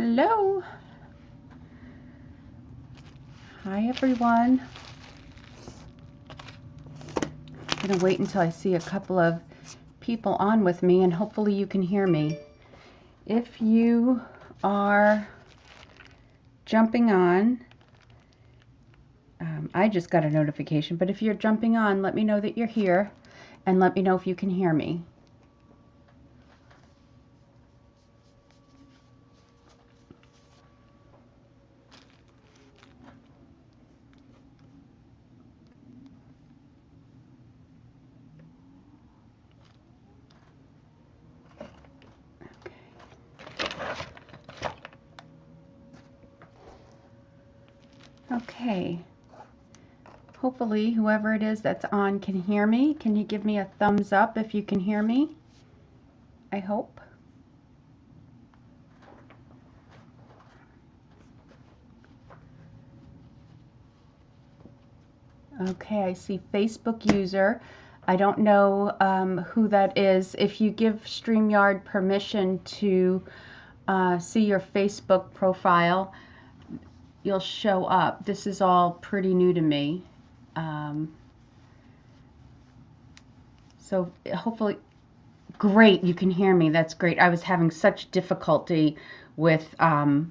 Hello. Hi everyone. I'm going to wait until I see a couple of people on with me and hopefully you can hear me. If you are jumping on, I just got a notification, but if you're jumping on, let me know that you're here and let me know if you can hear me. Okay. Hopefully whoever it is that's on can hear me. Can you give me a thumbs up if you can hear me? I hope. Okay, I see Facebook user. I don't know who that is. If you give StreamYard permission to see your Facebook profile, you'll show up. This is all pretty new to me. So hopefully, great, you can hear me. That's great. I was having such difficulty with the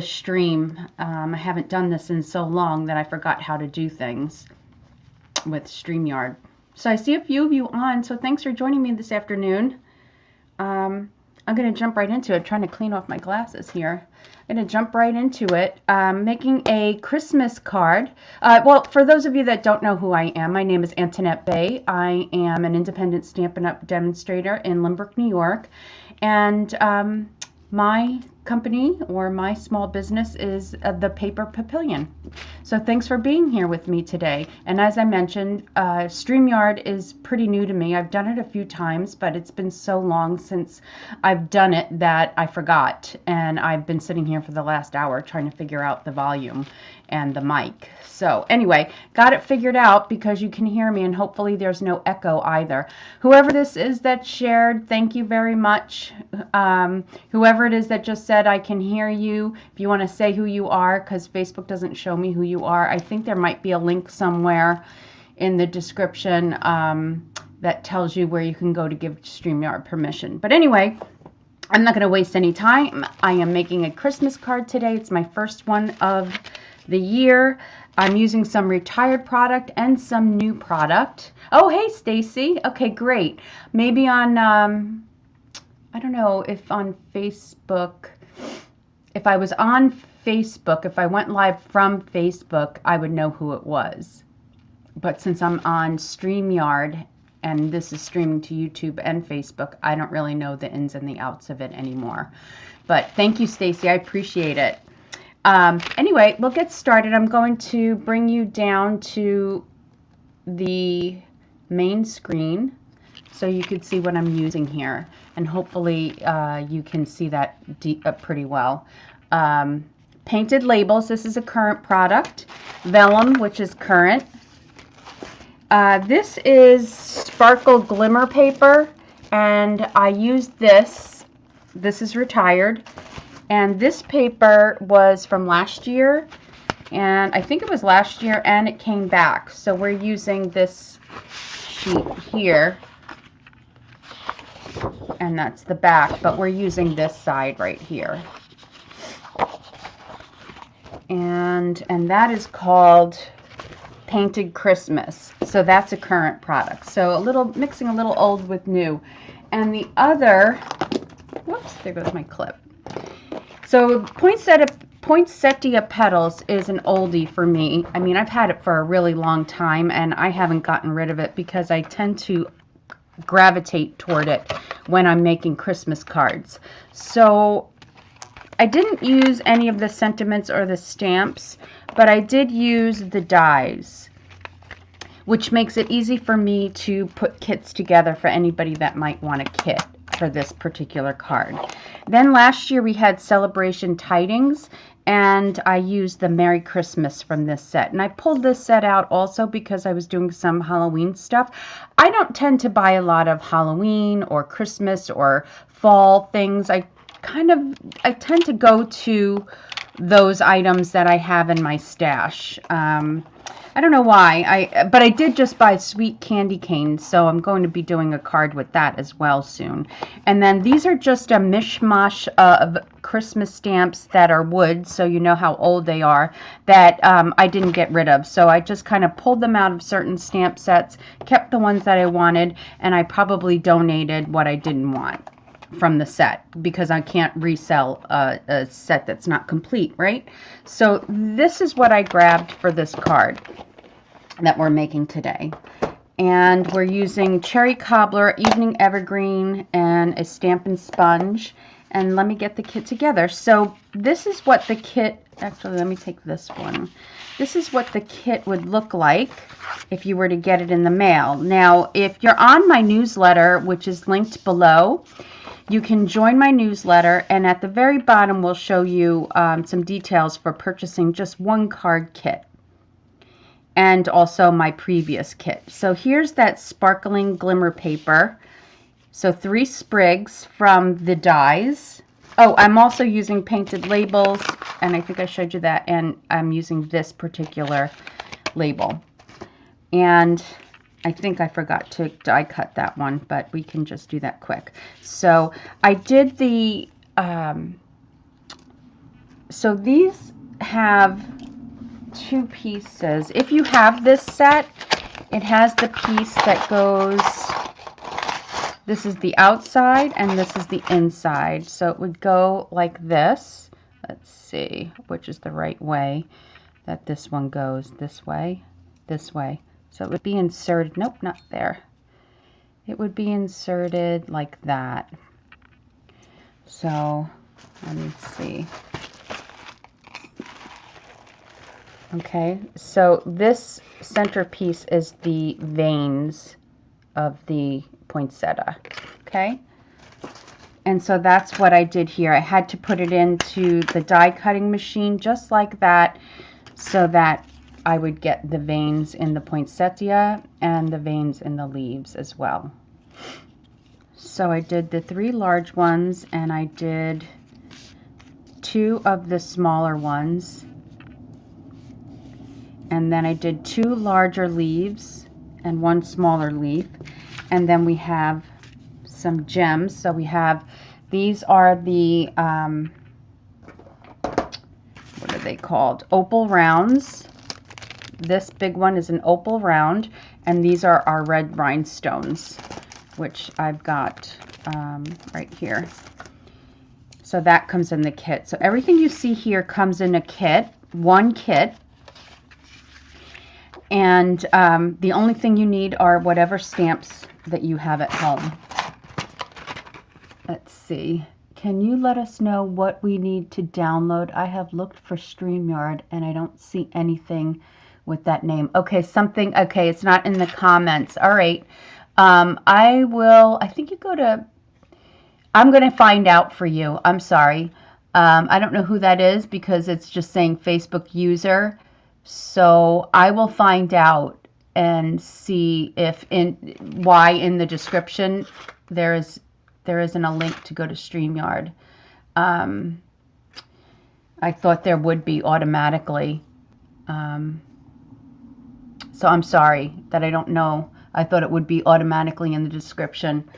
stream. I haven't done this in so long that I forgot how to do things with StreamYard. So I see a few of you on, so thanks for joining me this afternoon. I'm going to jump right into it, trying to clean off my glasses here. I'm going to jump right into it, making a Christmas card. Well, for those of you that don't know who I am, my name is Antoinette Bay. I am an independent Stampin' Up! Demonstrator in Limerick, New York. And my company or my small business is the Paper Papillion. So thanks for being here with me today. And as I mentioned, StreamYard is pretty new to me. I've done it a few times, but it's been so long since I've done it that I forgot. And I've been sitting here for the last hour trying to figure out the volume and the mic. So anyway, got it figured out because you can hear me and hopefully there's no echo either. Whoever this is that shared, thank you very much. Whoever it is that just said I can hear you, if you want to say who you are, because Facebook doesn't show me who you are. I think there might be a link somewhere in the description that tells you where you can go to give StreamYard permission. But anyway, I'm not going to waste any time. I am making a Christmas card today. It's my first one of the year. I'm using some retired product and some new product. Oh, hey, Stacy. Okay, great. Maybe on, I don't know if on Facebook, if I was on Facebook, if I went live from Facebook, I would know who it was. But since I'm on StreamYard, and this is streaming to YouTube and Facebook, I don't really know the ins and the outs of it anymore. But thank you, Stacy. I appreciate it. Anyway, we'll get started. I'm going to bring you down to the main screen so you can see what I'm using here. And hopefully you can see that pretty well. Painted labels. This is a current product. Vellum, which is current. This is sparkle glimmer paper, and I used this. This is retired. And this paper was from last year, and I think it was last year, and it came back. So we're using this sheet here, and that's the back, but we're using this side right here. And that is called Painted Christmas. So that's a current product. So mixing a little old with new. And the other, whoops, there goes my clip. So Poinsettia Petals is an oldie for me. I mean, I've had it for a really long time and I haven't gotten rid of it because I tend to gravitate toward it when I'm making Christmas cards. So I didn't use any of the sentiments or the stamps, but I did use the dies, which makes it easy for me to put kits together for anybody that might want a kit for this particular card. Then last year we had Celebration Tidings, and I used the Merry Christmas from this set. And I pulled this set out also because I was doing some Halloween stuff. I don't tend to buy a lot of Halloween or Christmas or fall things. I tend to go to those items that I have in my stash. I don't know why, but I did just buy sweet candy canes, so I'm going to be doing a card with that as well soon. And then these are just a mishmash of Christmas stamps that are wood, so you know how old they are, that I didn't get rid of. So I just kind of pulled them out of certain stamp sets, kept the ones that I wanted, and I probably donated what I didn't want from the set because I can't resell a set that's not complete, right? So this is what I grabbed for this card that we're making today. And we're using Cherry Cobbler, Evening Evergreen, and a Stampin' Sponge. And let me get the kit together. So this is what the kit, actually let me take this one. This is what the kit would look like if you were to get it in the mail. Now, if you're on my newsletter, which is linked below, you can join my newsletter, and at the very bottom we'll show you some details for purchasing just one card kit, and also my previous kit. So here's that sparkling glimmer paper. So 3 sprigs from the dies. Oh, I'm also using painted labels, and I think I showed you that, and I'm using this particular label. And I think I forgot to die cut that one, but we can just do that quick. So I did the, so these have 2 pieces. If you have this set, it has the piece that goes, this is the outside and this is the inside. So it would go like this. Let's see which is the right way that this one goes. This way, this way. So it would be inserted, nope, not there. It would be inserted like that. So, let me see. Okay, so this centerpiece is the veins of the poinsettia, okay? And so that's what I did here. I had to put it into the die cutting machine just like that so that I would get the veins in the poinsettia and the veins in the leaves as well. So I did the 3 large ones, and I did 2 of the smaller ones, and then I did 2 larger leaves and 1 smaller leaf, and then we have some gems. So we have, these are the what are they called, opal rounds. This big one is an opal round, and these are our red rhinestones, which I've got right here. So that comes in the kit. So everything you see here comes in a kit, one kit. And the only thing you need are whatever stamps that you have at home. Let's see. Can you let us know what we need to download? I have looked for StreamYard and I don't see anything with that name. Okay, something, okay, it's not in the comments. All right. I think you go to, I'm going to find out for you. I'm sorry. I don't know who that is because it's just saying Facebook user. So I will find out and see if why in the description there isn't a link to go to StreamYard. I thought there would be automatically. So I'm sorry that I don't know. I thought it would be automatically in the description.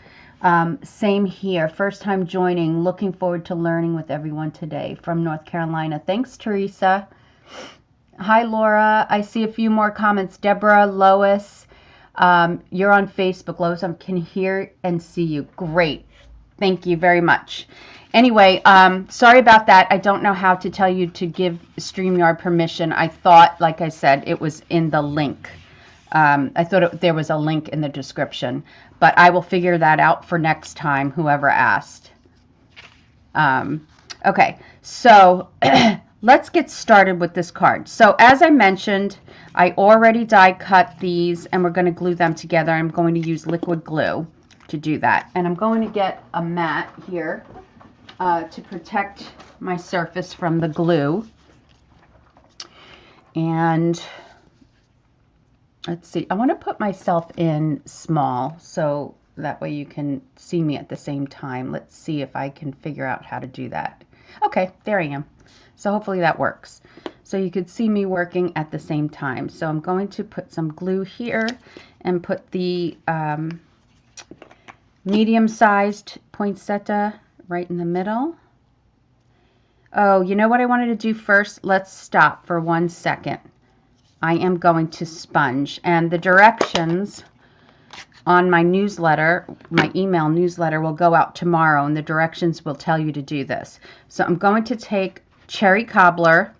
Same here. First time joining. Looking forward to learning with everyone today from North Carolina. Thanks, Teresa. Hi, Laura. I see a few more comments. Deborah, Lois, you're on Facebook. Lois, I can hear and see you. Great. Thank you very much. Anyway, sorry about that. I don't know how to tell you to give StreamYard permission. I thought, like I said, it was in the link. I thought there was a link in the description, but I will figure that out for next time, whoever asked. Okay, so let's get started with this card. So as I mentioned, I already die cut these, and we're going to glue them together. I'm going to use liquid glue to do that. And I'm going to get a mat here to protect my surface from the glue. And let's see, I want to put myself in small so that way you can see me at the same time. Let's see if I can figure out how to do that. Okay, there I am. So hopefully that works. So you could see me working at the same time. So I'm going to put some glue here and put the medium-sized poinsettia right in the middle. Oh, you know what I wanted to do first? Let's stop for 1 second. I am going to sponge, and the directions on my newsletter, my email newsletter, will go out tomorrow, and the directions will tell you to do this. So I'm going to take cherry cobbler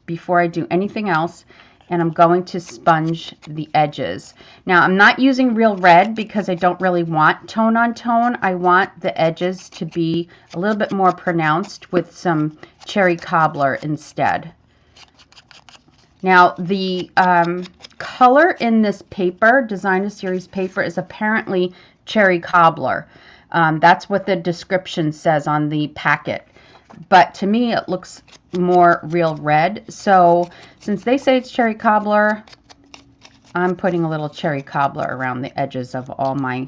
before I do anything else, and I'm going to sponge the edges. Now, I'm not using real red because I don't really want tone on tone. I want the edges to be a little bit more pronounced with some cherry cobbler instead. Now, the color in this paper, Designer Series paper, is apparently cherry cobbler. That's what the description says on the packet. But to me, it looks more real red. So since they say it's cherry cobbler, I'm putting a little cherry cobbler around the edges of all my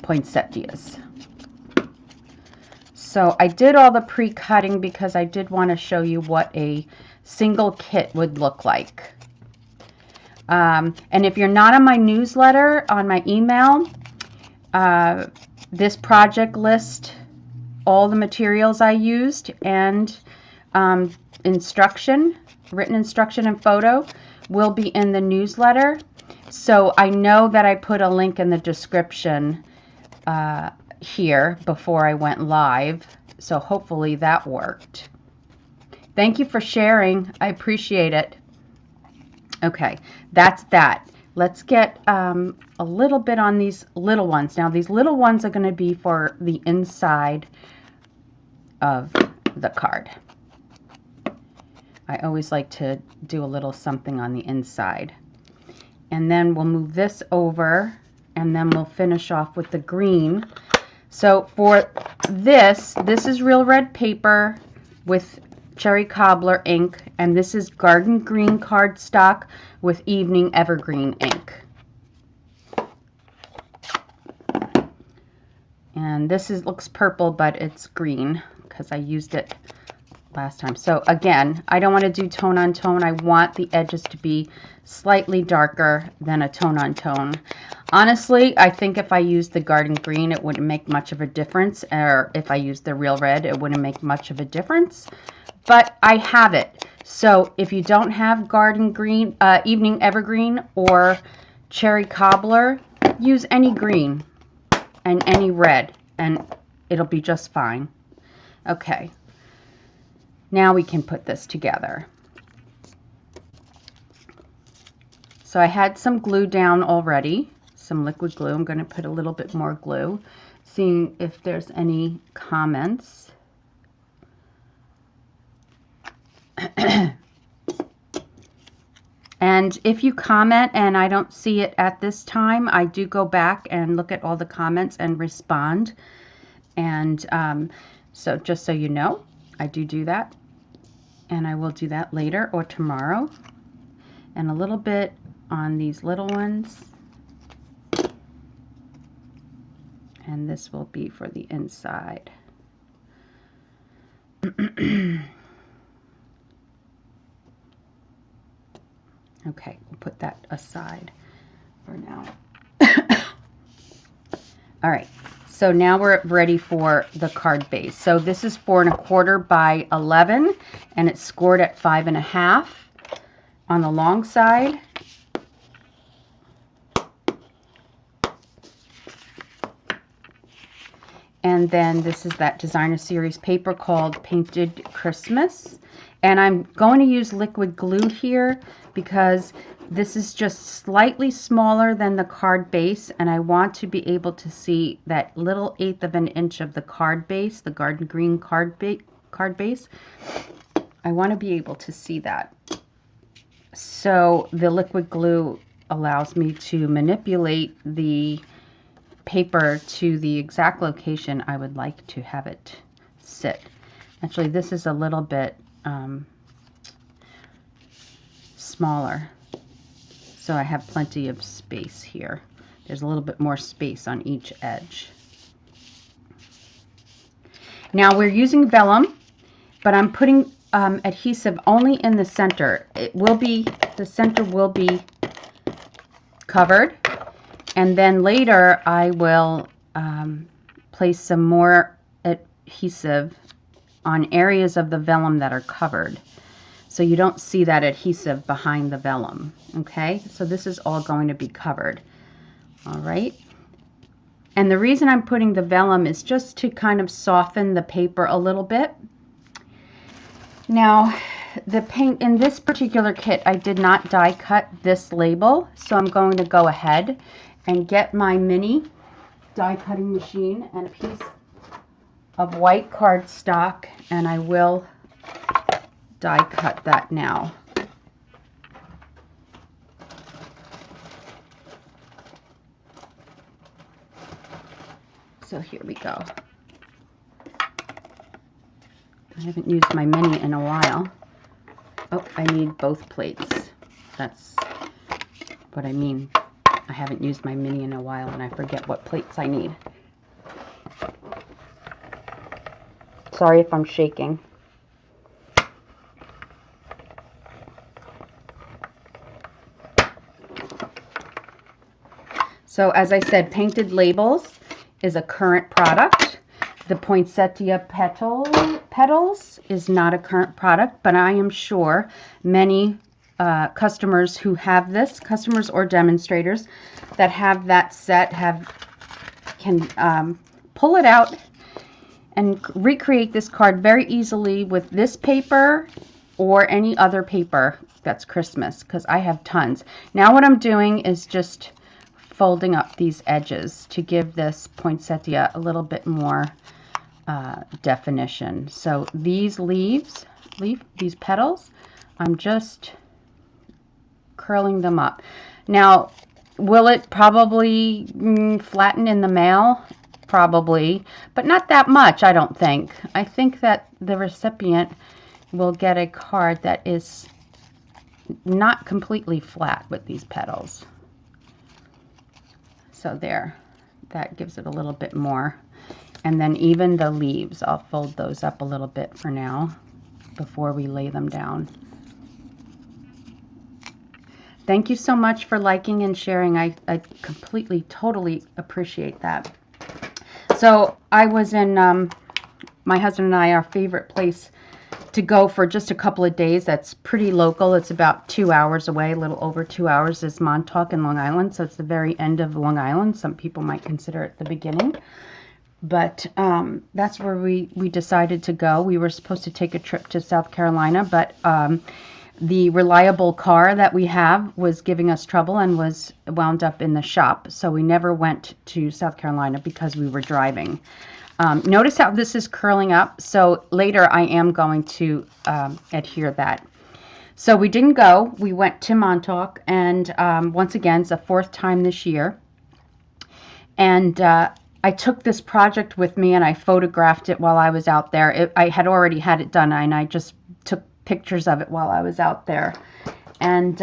poinsettias. So I did all the pre-cutting because I did want to show you what a single kit would look like. And if you're not on my newsletter, on my email, this project list, all the materials I used, and instruction, written instruction and photo will be in the newsletter. So I know that I put a link in the description here before I went live. So hopefully that worked. Thank you for sharing. I appreciate it. Okay, that's that. Let's get a little bit on these little ones. Now, these little ones are going to be for the inside of the card. I always like to do a little something on the inside. And then we'll move this over, and then we'll finish off with the green. So for this is real red paper with cherry cobbler ink, and this is garden green cardstock with evening evergreen ink. And this looks purple, but it's green because I used it last time. So again, I don't want to do tone on tone. I want the edges to be slightly darker than a tone on tone. Honestly, I think if I used the garden green, it wouldn't make much of a difference. Or if I used the real red, it wouldn't make much of a difference. But I have it. So if you don't have garden green, evening evergreen, or cherry cobbler, use any green and any red, and it'll be just fine. Okay. Now we can put this together. So I had some glue down already, some liquid glue. I'm going to put a little bit more glue, seeing if there's any comments. And if you comment and I don't see it at this time, I do go back and look at all the comments and respond. And so just so you know, I do that. And I will do that later or tomorrow. And a little bit on these little ones. And this will be for the inside. Okay, we'll put that aside for now. All right, so now we're ready for the card base. So this is 4 1/4 by 11, and it's scored at 5 1/2 on the long side. And then this is that Designer Series paper called Painted Christmas. And I'm going to use liquid glue here because this is just slightly smaller than the card base, and I want to be able to see that little 1/8 of an inch of the card base, the garden green card base. I want to be able to see that. So the liquid glue allows me to manipulate the paper to the exact location I would like to have it sit. Actually, this is a little bit smaller. So I have plenty of space here. There's a little bit more space on each edge. Now we're using vellum, but I'm putting adhesive only in the center. The center will be covered, and then later I will place some more adhesive on areas of the vellum that are covered. So you don't see that adhesive behind the vellum, okay? So this is all going to be covered, all right? And the reason I'm putting the vellum is just to kind of soften the paper a little bit. Now, the paint in this particular kit, I did not die cut this label, so I'm going to go ahead and get my mini die cutting machine and a piece of white cardstock, and I will die cut that now. So here we go. I haven't used my mini in a while. Oh, I need both plates. That's what I mean. I haven't used my mini in a while and I forget what plates I need. Sorry if I'm shaking. So as I said, Painted Labels is a current product. The Poinsettia Petals is not a current product, but I am sure many customers who have this, customers or demonstrators that have that set, can pull it out and recreate this card very easily with this paper or any other paper that's Christmas, because I have tons. Now what I'm doing is just folding up these edges to give this poinsettia a little bit more definition. So these these petals, I'm just curling them up. Now, will it probably flatten in the mail? Probably, but not that much, I don't think. I think that the recipient will get a card that is not completely flat with these petals. So there, that gives it a little bit more. And then even the leaves, I'll fold those up a little bit for now before we lay them down. Thank you so much for liking and sharing. I completely, totally appreciate that. So I was in, my husband and I, our favorite place to go for just a couple of days. That's pretty local. It's about 2 hours away, a little over 2 hours, is Montauk in Long Island. So it's the very end of Long Island. Some people might consider it the beginning. But that's where we decided to go. We were supposed to take a trip to South Carolina, but the reliable car that we have was giving us trouble and was wound up in the shop. So we never went to South Carolina because we were driving. Notice how this is curling up. So later I am going to adhere that. So we didn't go. We went to Montauk, and once again, it's the 4th time this year. And I took this project with me and I photographed it while I was out there. I had already had it done, and I just took pictures of it while I was out there. And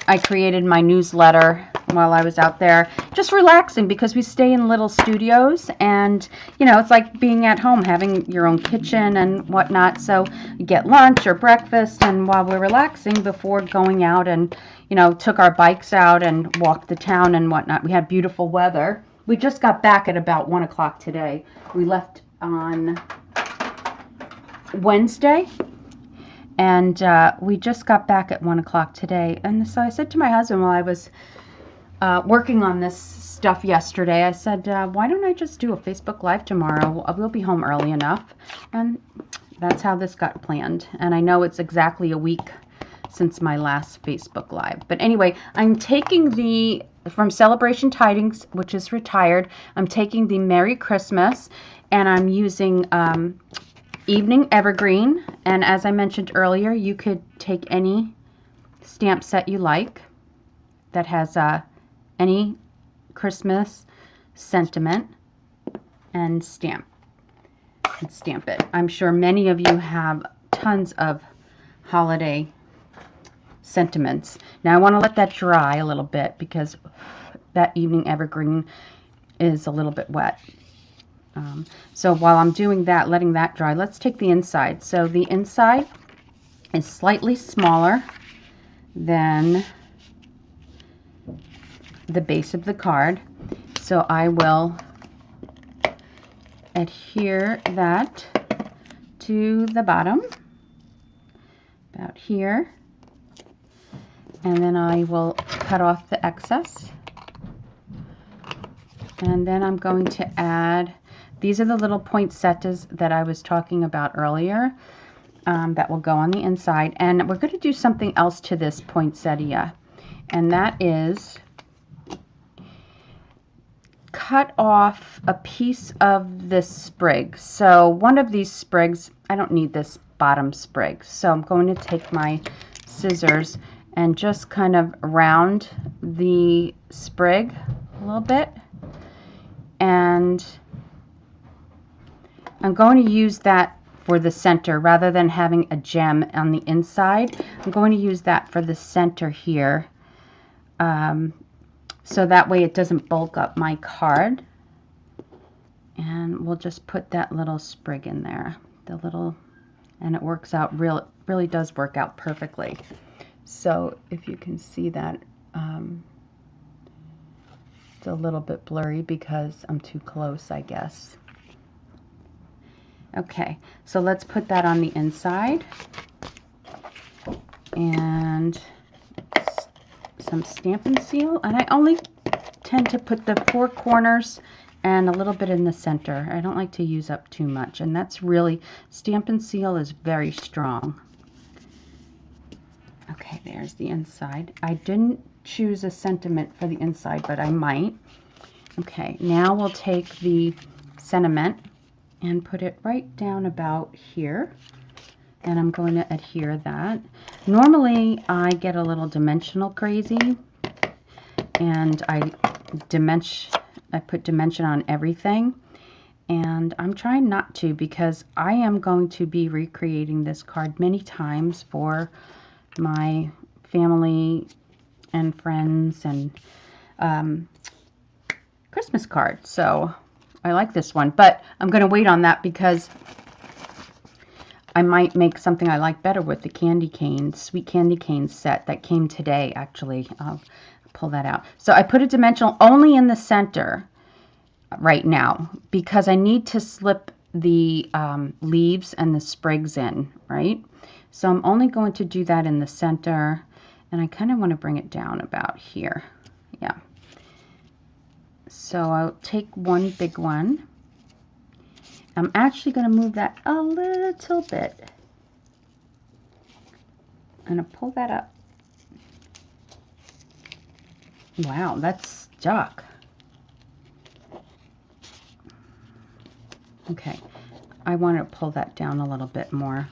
I created my newsletter while I was out there, just relaxing, because we stay in little studios, and you know, it's like being at home, having your own kitchen and whatnot. So you get lunch or breakfast, and while we're relaxing before going out, and you know, took our bikes out and walked the town and whatnot. We had beautiful weather. We just got back at about 1 o'clock today. We left on Wednesday, and we just got back at 1 o'clock today. And so I said to my husband while I was working on this stuff yesterday, I said, why don't I just do a Facebook Live tomorrow? We'll be home early enough. And that's how this got planned. And I know it's exactly a week since my last Facebook Live. But anyway, I'm taking from Celebration Tidings, which is retired, I'm taking the Merry Christmas, and I'm using Evening Evergreen. And as I mentioned earlier, you could take any stamp set you like that has any Christmas sentiment and stamp it. I'm sure many of you have tons of holiday sentiments. Now I want to let that dry a little bit because that evening evergreen is a little bit wet. So while I'm doing that, letting that dry, let's take the inside. So the inside is slightly smaller than the base of the card. So I will adhere that to the bottom, about here. And then I will cut off the excess. And then I'm going to add, these are the little poinsettias that I was talking about earlier that will go on the inside. And we're going to do something else to this poinsettia. And that is cut off a piece of this sprig. So one of these sprigs, I don't need this bottom sprig. So I'm going to take my scissors and just kind of round the sprig a little bit. And I'm going to use that for the center rather than having a gem on the inside. I'm going to use that for the center here. So that way it doesn't bulk up my card. And we'll just put that little sprig in there. The little, and it works out really does work out perfectly. So if you can see that, it's a little bit blurry because I'm too close, I guess. Okay, so let's put that on the inside. And some Stampin' Seal. And I only tend to put the 4 corners and a little bit in the center. I don't like to use up too much. And that's really, Stampin' Seal is very strong. Okay, there's the inside. I didn't choose a sentiment for the inside, but I might. Okay, now we'll take the sentiment and put it right down about here. And I'm going to adhere that. Normally, I get a little dimensional crazy, and I put dimension on everything. And I'm trying not to because I am going to be recreating this card many times for my family and friends and Christmas card. So I like this one, but I'm going to wait on that because I might make something I like better with the candy canes, sweet candy cane set that came today, actually. I'll pull that out. So I put a dimensional only in the center right now because I need to slip the leaves and the sprigs in, right? So I'm only going to do that in the center, and I kind of want to bring it down about here. Yeah. So I'll take one big one. I'm actually going to move that a little bit. I'm going to pull that up. Wow, that's stuck. Okay, I want to pull that down a little bit more.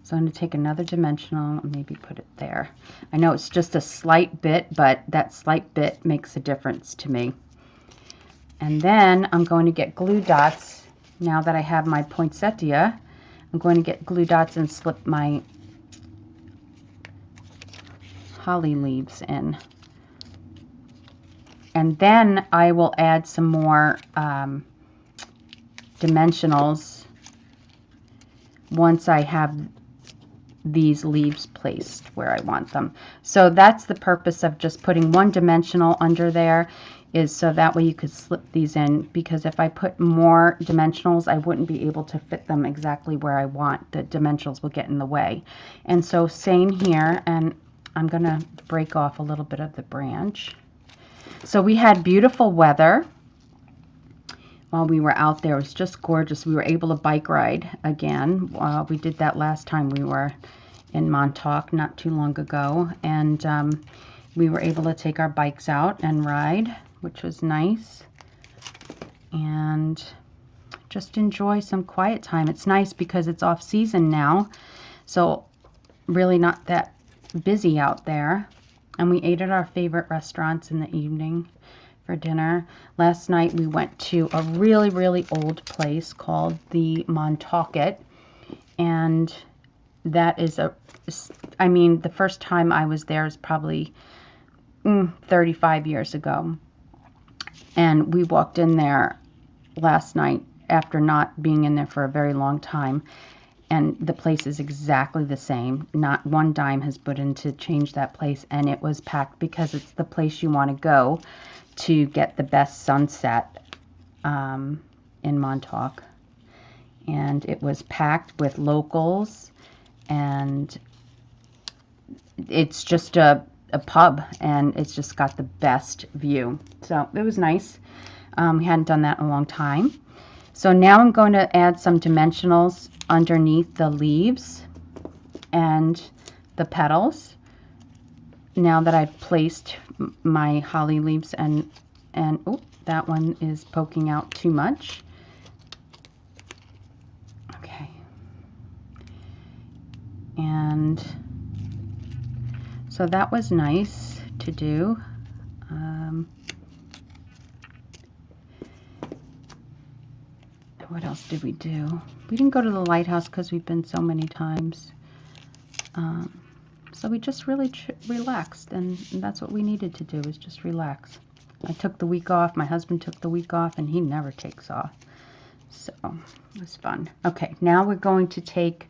So I'm going to take another dimensional and maybe put it there. I know it's just a slight bit, but that slight bit makes a difference to me. And then I'm going to get glue dots. Now that I have my poinsettia, I'm going to get glue dots and slip my holly leaves in. And then I will add some more dimensionals once I have these leaves placed where I want them. So that's the purpose of just putting one dimensional under there, is so that way you could slip these in, because if I put more dimensionals, I wouldn't be able to fit them exactly where I want. The dimensionals will get in the way. And so same here, and I'm going to break off a little bit of the branch. So we had beautiful weather while we were out there. It was just gorgeous. We were able to bike ride again. We did that last time we were in Montauk not too long ago, and we were able to take our bikes out and ride, which was nice, and just enjoy some quiet time. It's nice because it's off season now, so really not that busy out there. And we ate at our favorite restaurants in the evening for dinner. Last night we went to a really old place called the Montauk, and that is I mean, the first time I was there is probably 35 years ago. And we walked in there last night after not being in there for a very long time. And the place is exactly the same. Not one dime has put in to change that place. And it was packed because it's the place you want to go to get the best sunset in Montauk. And it was packed with locals. And it's just a pub. And it's just got the best view. So it was nice. We hadn't done that in a long time. So now I'm going to add some dimensionals underneath the leaves and the petals. Now that I've placed my holly leaves and oh, that one is poking out too much. Okay. And so that was nice to do. What else did we do? We didn't go to the lighthouse because we've been so many times. So we just really relaxed, and that's what we needed to do, is just relax. I took the week off. My husband took the week off, and he never takes off. So it was fun. Okay, now we're going to take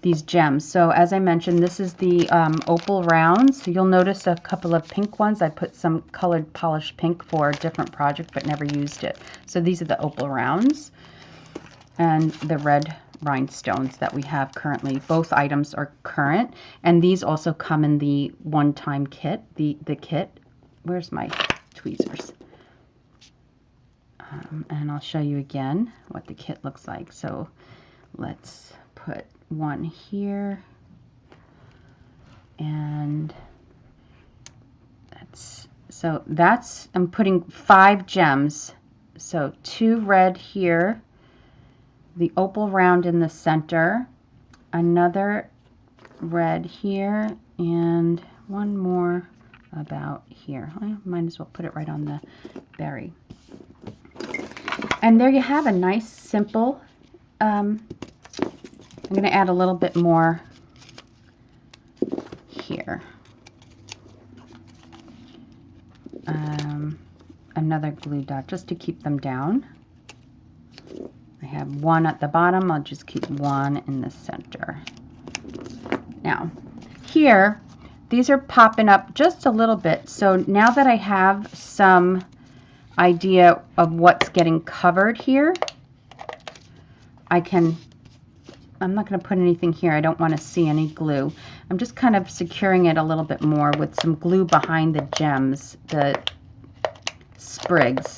these gems. So as I mentioned, this is the opal rounds. So you'll notice a couple of pink ones. I put some colored polished pink for a different project, but never used it. So these are the opal rounds. And the red rhinestones that we have currently. Both items are current, and these also come in the one-time kit. The kit. Where's my tweezers? And I'll show you again what the kit looks like. So let's put one here, and that's I'm putting 5 gems. So 2 red here. The opal round in the center, another red here, and one more about here. I might as well put it right on the berry. And there you have a nice, simple, I'm going to add a little bit more here. Another glue dot just to keep them down. I have one at the bottom. I'll just keep one in the center. Now, here, these are popping up just a little bit. So now that I have some idea of what's getting covered here, I'm not going to put anything here. I don't want to see any glue. I'm just kind of securing it a little bit more with some glue behind the gems, the sprigs.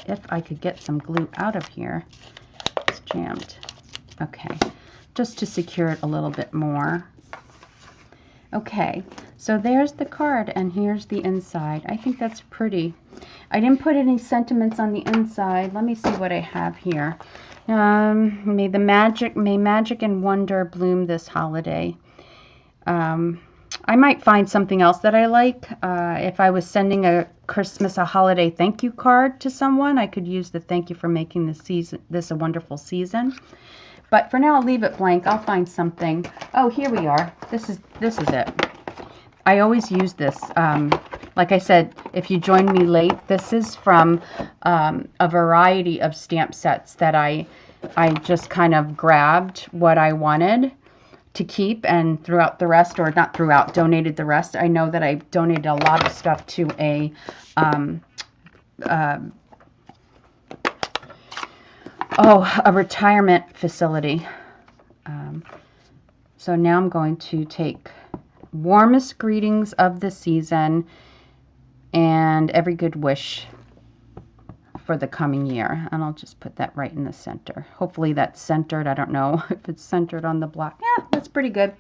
If I could get some glue out of here. Jammed. Okay, just to secure it a little bit more. Okay, so there's the card, and here's the inside. I think that's pretty. I didn't put any sentiments on the inside. Let me see what I have here. May magic and wonder bloom this holiday. I might find something else that I like. If I was sending a holiday thank you card to someone, I could use the thank you for making this a wonderful season. But for now, I'll leave it blank. I'll find something. Oh, here we are. This is it. I always use this. Like I said, if you joined me late, this is from a variety of stamp sets that I just kind of grabbed what I wanted to keep and threw out the rest, or not threw out, donated the rest. I know that I donated a lot of stuff to a retirement facility. So now I'm going to take warmest greetings of the season and every good wish for the coming year, and I'll just put that right in the center. Hopefully that's centered. I don't know if it's centered on the black. Yeah, that's pretty good.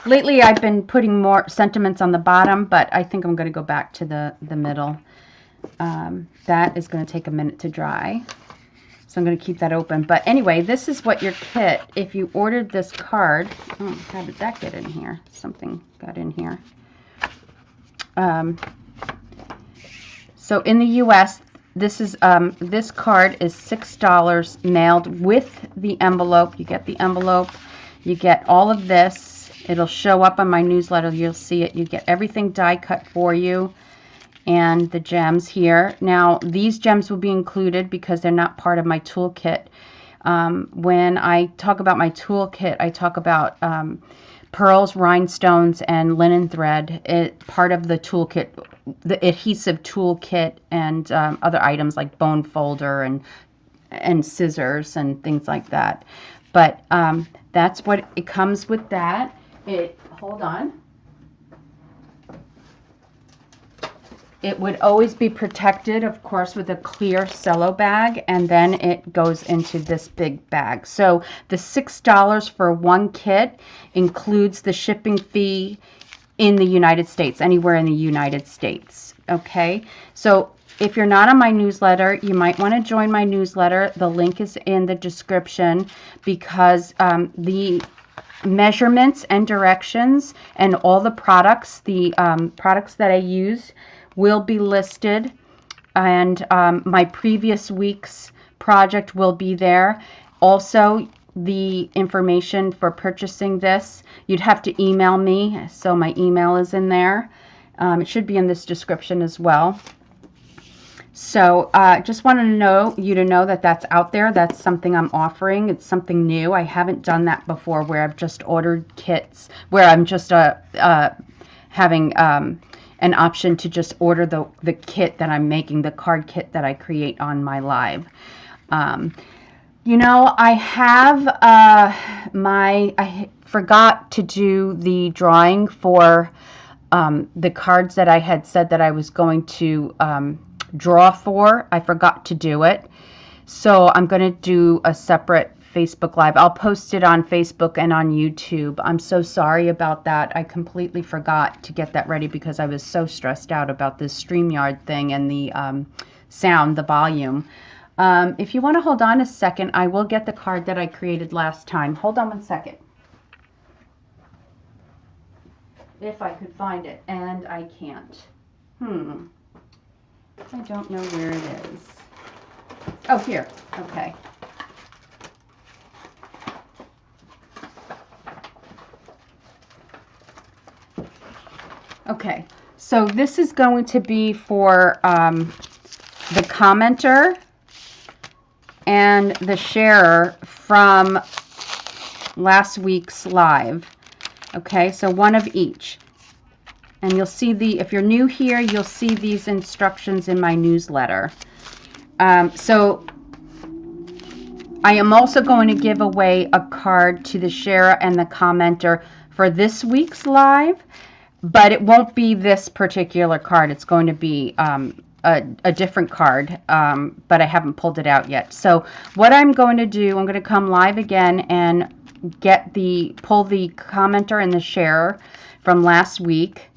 Lately I've been putting more sentiments on the bottom, but I think I'm going to go back to the middle. That is going to take a minute to dry, so I'm going to keep that open. But anyway, this is what your kit, if you ordered this card, oh, how did that get in here? Something got in here. So in the U.S., this card is $6 mailed with the envelope. You get the envelope. You get all of this. It'll show up on my newsletter. You'll see it. You get everything die cut for you and the gems here. Now, these gems will be included because they're not part of my toolkit. When I talk about my toolkit, I talk about pearls, rhinestones, and linen thread. Part of the toolkit, the adhesive toolkit, and other items like bone folder and scissors and things like that. But that's what it comes with. That hold on. It would always be protected, of course, with a clear cello bag, and then it goes into this big bag. So the $6 for one kit includes the shipping fee in the United States, anywhere in the United States. Okay, so if you're not on my newsletter, you might want to join my newsletter. The link is in the description, because the measurements and directions and all the products, the products that I use, will be listed, and my previous week's project will be there. Also, the information for purchasing this, you'd have to email me, so my email is in there. It should be in this description as well. So just wanted you to know that that's out there. That's something I'm offering. It's something new. I haven't done that before, where I've just ordered kits, where I'm just having an option to just order the kit that I'm making, the card kit that I create on my live. You know, I have I forgot to do the drawing for the cards that I had said that I was going to draw for. I forgot to do it. So I'm going to do a separate Facebook Live. I'll post it on Facebook and on YouTube. I'm so sorry about that. I completely forgot to get that ready because I was so stressed out about this StreamYard thing and the sound, the volume. If you want to hold on a second, I will get the card that I created last time. Hold on one second. If I could find it, and I can't. I don't know where it is. Oh, here. Okay. Okay, so this is going to be for the commenter and the sharer from last week's live. Okay, so one of each. And you'll see if you're new here, you'll see these instructions in my newsletter. So I am also going to give away a card to the sharer and the commenter for this week's live. But it won't be this particular card. It's going to be a different card, but I haven't pulled it out yet. So what I'm going to do, I'm going to come live again and pull the commenter and the sharer from last week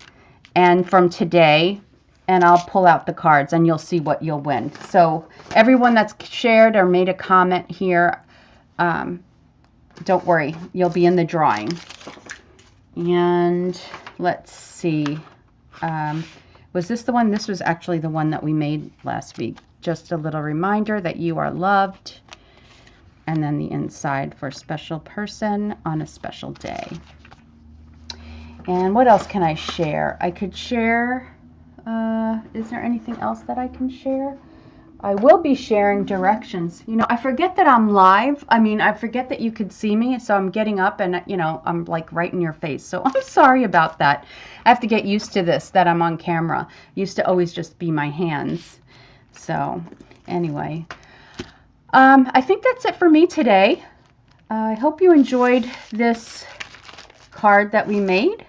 and from today, and I'll pull out the cards, and you'll see what you'll win. So everyone that's shared or made a comment here, don't worry, you'll be in the drawing. And let's see, was this the one? This was actually the one that we made last week. Just a little reminder that you are loved. And then the inside, for a special person on a special day. And what else can I share? I could share, is there anything else that I can share? I will be sharing directions. You know, I forget that I'm live. I mean, I forget that you could see me, so I'm getting up and, you know, I'm like right in your face. So I'm sorry about that. I have to get used to this, that I'm on camera. It used to always just be my hands. So anyway, I think that's it for me today. I hope you enjoyed this card that we made,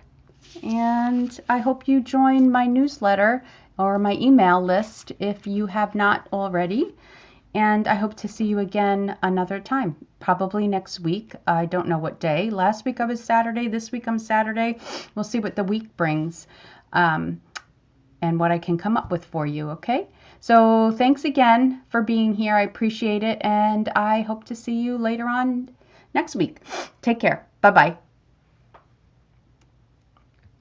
and I hope you join my newsletter or my email list if you have not already. And I hope to see you again another time, probably next week. I don't know what day. Last week I was Saturday. This week I'm Saturday. We'll see what the week brings and what I can come up with for you, okay? So thanks again for being here. I appreciate it, and I hope to see you later on next week. Take care. Bye-bye.